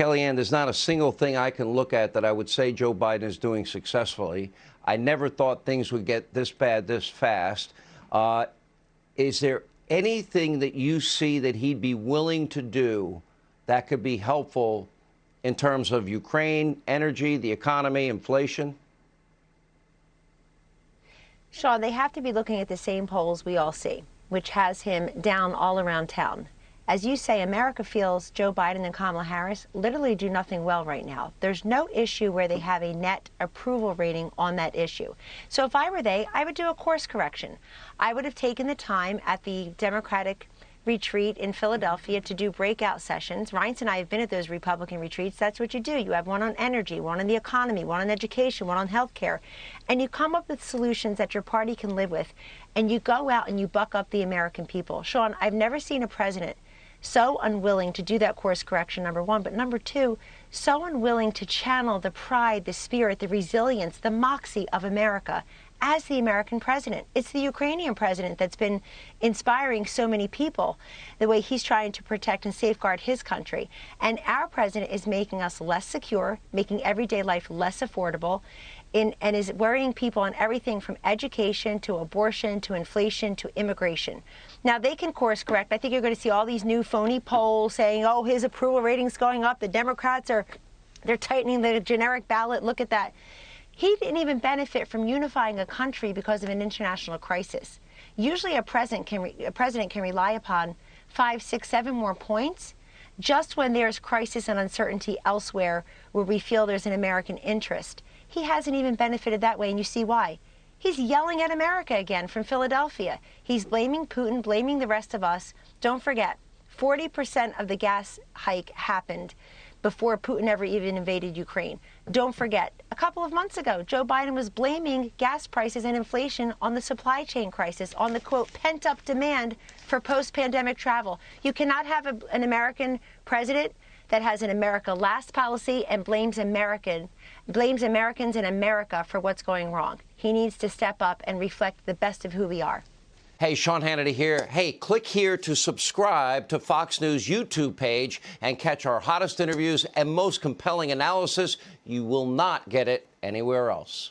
Kellyanne, there's not a single thing I can look at that I would say Joe Biden is doing successfully. I never thought things would get this bad this fast. Is there anything that you see that he'd be willing to do that could be helpful in terms of Ukraine, energy, the economy, inflation? Sean, they have to be looking at the same polls we all see, which has him down all around town. As you say, America feels Joe Biden and Kamala Harris literally do nothing well right now. There's no issue where they have a net approval rating on that issue. So if I were they, I would do a course correction. I would have taken the time at the Democratic retreat in Philadelphia to do breakout sessions. Reince and I have been at those Republican retreats. That's what you do. You have one on energy, one on the economy, one on education, one on health care, and you come up with solutions that your party can live with, and you go out and you buck up the American people. Sean, I've never seen a president so unwilling to do that course correction, number one, but number two, so unwilling to channel the pride, the spirit, the resilience, the moxie of America as the American president. It's the Ukrainian president that's been inspiring so many people, the way he's trying to protect and safeguard his country. And our president is making us less secure, making everyday life less affordable, and is worrying people on everything from education to abortion to inflation to immigration. Now, they can course correct. I think you're going to see all these new phony polls saying, oh, his approval rating's going up. The Democrats they're tightening the generic ballot. Look at that. He didn't even benefit from unifying a country because of an international crisis. Usually a president can rely upon 5, 6, 7 more points just when there's crisis and uncertainty elsewhere where we feel there's an American interest. He hasn't even benefited that way, and you see why. He's yelling at America again from Philadelphia. He's blaming Putin, blaming the rest of us. Don't forget, 40% of the gas hike happened before Putin ever even invaded Ukraine. Don't forget, a couple of months ago, Joe Biden was blaming gas prices and inflation on the supply chain crisis, on the, quote, pent-up demand for post-pandemic travel. You cannot have an American president that has an America Last policy and blames Americans and America for what's going wrong. He needs to step up and reflect the best of who we are. Hey, Sean Hannity here. Hey, click here to subscribe to Fox News YouTube page and catch our hottest interviews and most compelling analysis. You will not get it anywhere else.